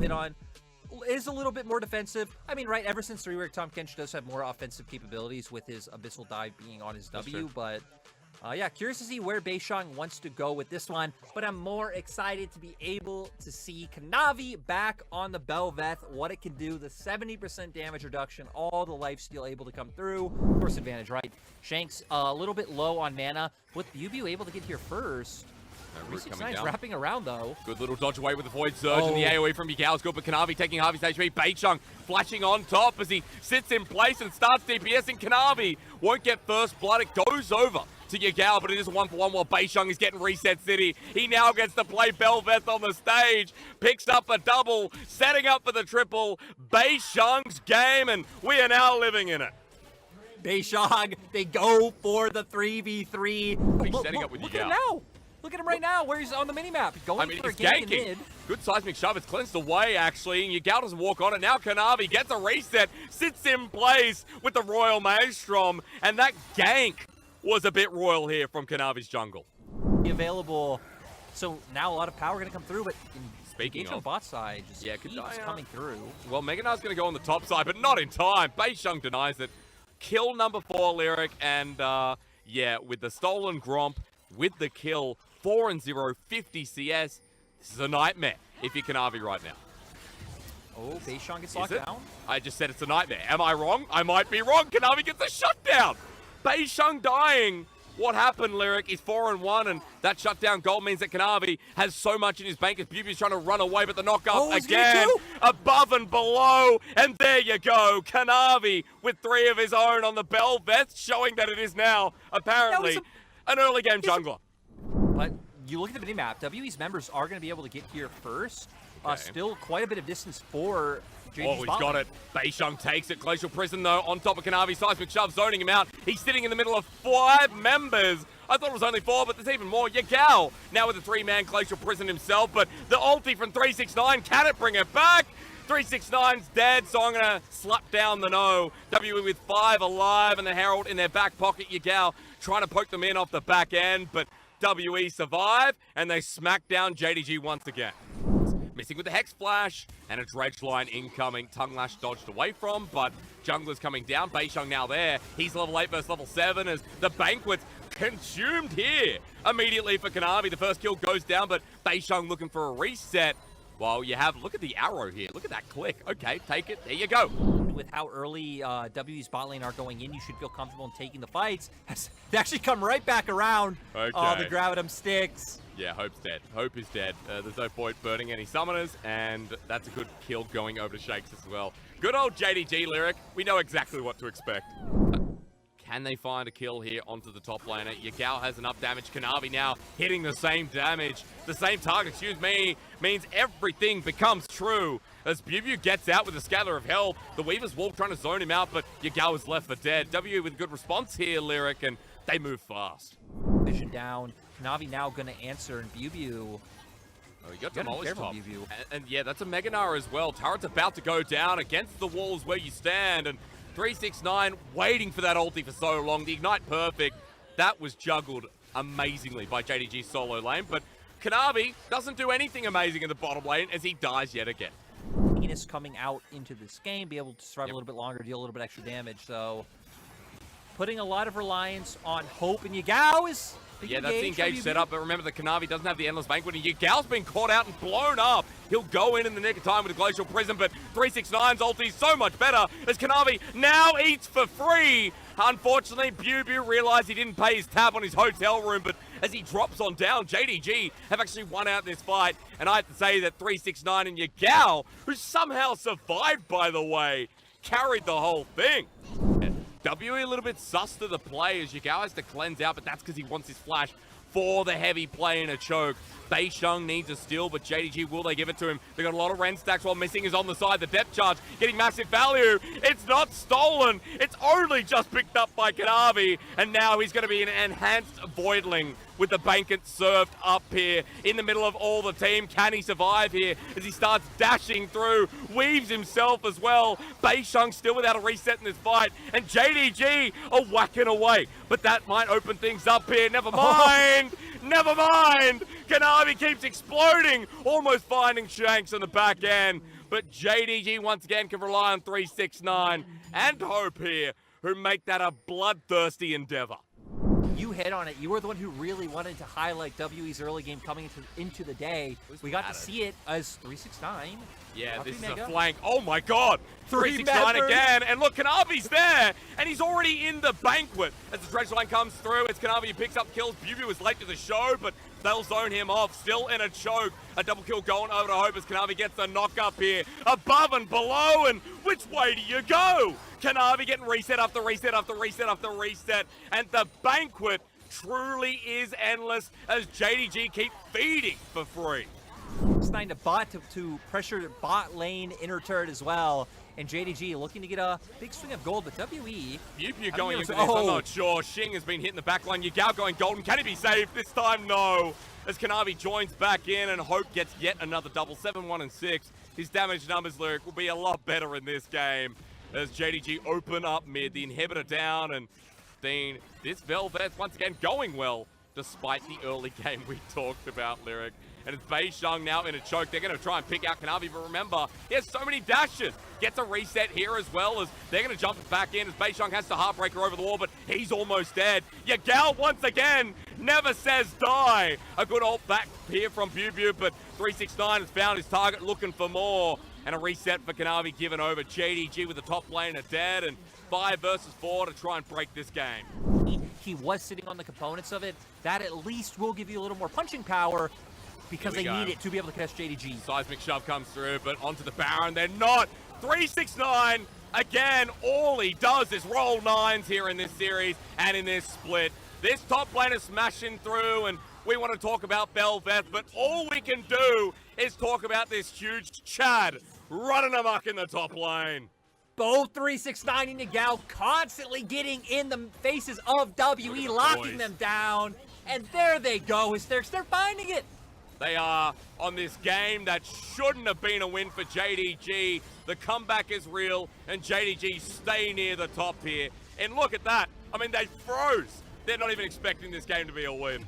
hit on is a little bit more defensive. I mean, right, ever since 3-Rick, Tom Kench does have more offensive capabilities with his Abyssal Dive being on his W, but yeah, curious to see where Beishang wants to go with this one, but I'm more excited to be able to see Kanavi back on the Belveth, what it can do, the 70% damage reduction, all the lifesteal able to come through. Of course, advantage, right? Shanks a little bit low on mana. With Bubu able to get here first. 369's wrapping around, though. Good little dodge away with the Void Surge and the AoE from Yagao's good, but Kanavi taking half his HP. Beishang flashing on top as he sits in place and starts DPSing. Kanavi won't get first blood. It goes over to Yagao, but it is a 1-for-1 while Beishang is getting Reset City. He now gets to play Belveth on the stage, picks up a double, setting up for the triple. Beishang's game, and we are now living in it. Beishang, they go for the 3v3. He's setting up with Look Yagao. at him now. Look at him right now, where he's on the minimap. Going for a gank in mid. Good seismic shove. It's cleansed away, actually. And Yagao doesn't walk on it. Now Kanavi gets a reset, sits in place with the Royal Maelstrom. And that gank was a bit royal here from Kanavi's jungle. Available. So now a lot of power going to come through, but speaking on bot side, just keeps coming through. Well, Meganar's going to go on the top side, but not in time. Beishang denies it. Kill number 4, Lyric. And yeah, with the stolen Gromp, with the kill, 4-0, 50 CS. This is a nightmare if you're Kanavi right now. Oh, Beishang gets locked down? I just said it's a nightmare. Am I wrong? I might be wrong. Kanavi gets a shutdown. Beishang dying. What happened, Lyric, is 4-1, and that shutdown goal means that Kanavi has so much in his bank as Bubu's trying to run away, but the knock-up again, above and below, and there you go. Kanavi with 3 of his own on the Belveth, showing that it is now, apparently, an early game jungler. But you look at the minimap, WE's members are going to be able to get here first. Still quite a bit of distance for JDG. Oh, he's got it. Beishang takes it. Glacial Prison, though, on top of Kanavi. Seismic Shove zoning him out. He's sitting in the middle of 5 members. I thought it was only 4, but there's even more. Yagao now with a 3-man Glacial Prison himself, but the ulti from 369, can it bring it back? 369's dead, so I'm going to slap down the no. WE with 5 alive and the Herald in their back pocket. Yagao trying to poke them in off the back end, but WE survive, and they smack down JDG once again. Missing with the Hex Flash, and a Dredge Line incoming. Tongue Lash dodged away from, but Jungler's coming down. Beishang now there. He's level 8 versus level 7 as the Banquet's consumed here. Immediately for Kanavi, the first kill goes down, but Beishang looking for a reset. Well, you have, look at the arrow here. Look at that click. Okay, take it. There you go. With how early W's bot lane are going in, you should feel comfortable in taking the fights. They actually come right back around. Okay. Oh, the Gravitum sticks. Yeah, Hope's dead. Hope is dead. There's no point burning any summoners, and that's a good kill going over to Shakes as well. Good old JDG Lyric. We know exactly what to expect. Can they find a kill here onto the top laner? Yagao has enough damage. Kanavi now hitting the same damage. The same target, excuse me, means everything becomes true. As Bubu gets out with a scatter of health, the Weaver's Walk trying to zone him out, but Yagao is left for dead. W with a good response here, Lyric, and they move fast. Vision down. Kanavi now going to answer, and Bubu... Oh, he got demolished top. Bubu. And yeah, that's a Meganar as well. Turret's about to go down against the walls where you stand, and 369 waiting for that ulti for so long. The Ignite perfect. That was juggled amazingly by JDG's solo lane, but Kanavi doesn't do anything amazing in the bottom lane as he dies yet again. Venus coming out into this game, be able to survive a little bit longer, deal a little bit extra damage, so putting a lot of reliance on Hope, and Yagao is... Yeah, that's the engage setup, but remember the Kanavi doesn't have the Endless Banquet, and Yagao's been caught out and blown up. He'll go in the nick of time with a Glacial Prison, but 369's ulti so much better as Kanavi now eats for free. Unfortunately, Bubu realized he didn't pay his tab on his hotel room, but as he drops on down, JDG have actually won out this fight, and I have to say that 369 and Yagao, who somehow survived, by the way, carried the whole thing. W a little bit sus to the play as Yagao has to cleanse out, but that's because he wants his flash for the heavy play in a choke. Beishang needs a steal, but JDG, will they give it to him? They got a lot of Ren stacks while Missing is on the side. The depth charge getting massive value. It's not stolen. It's only just picked up by Kanavi, and now he's going to be an enhanced Voidling with the Banquet served up here in the middle of all the team. Can he survive here as he starts dashing through, weaves himself as well. Beishang still without a reset in this fight, and JDG are whacking away, but that might open things up here. Never mind. Never mind! Kanavi keeps exploding, almost finding Shanks on the back end. but JDG once again can rely on 369 and Hope here, who make that a bloodthirsty endeavor. You hit on it. You were the one who really wanted to highlight WE's early game coming into the day. We got to see it as 369. Yeah, Copy this Mega. is a flank. Oh my god! 369 members. again, and look, Kanavi's there, and he's already in the banquet. As the dredge line comes through, it's Kanavi who picks up kills. Bubu is late to the show, but they'll zone him off. Still in a choke. A double kill going over to Hope as Kanavi gets the knock up here. Above and below, and which way do you go? Kanavi getting reset after reset after reset after reset, and the banquet truly is endless as JDG keep feeding for free. It's trying to pressure bot lane inner turret as well. And JDG looking to get a big swing of gold, but WE... Bubu going into this, I'm not sure. Xing has been hitting the back line. Yagao going golden. Can he be saved? This time, no. As Kanavi joins back in and Hope gets yet another double. 7-1 and 6. His damage numbers, Luke, will be a lot better in this game. As JDG open up mid, the inhibitor down, and Dean, this Velvet once again going well, despite the early game we talked about, Lyric. And it's Beishang now in a choke. They're going to try and pick out Kanavi, but remember, he has so many dashes. Gets a reset here as well, as they're going to jump it back in as Beishang has to heartbreaker over the wall, but he's almost dead. Yagao once again never says die. A good ult back here from Bubu, but 369 has found his target looking for more. And a reset for Kanavi given over. JDG with the top laner dead, and 5 versus 4 to try and break this game. He was sitting on the components of it. That at least will give you a little more punching power, because they need it to be able to catch JDG. Seismic shove comes through, but onto the Baron, they're not. 369, again, all he does is roll 9s here in this series and in this split. This top lane is smashing through, and we want to talk about Belveth, but all we can do is talk about this huge Chad running amok in the top lane. Both 369 and Yagao constantly getting in the faces of WE, locking them down. And there they go, Hysterics. They're finding it. They are on this game that shouldn't have been a win for JDG. The comeback is real, and JDG stay near the top here. And look at that. I mean, they froze. They're not even expecting this game to be a win.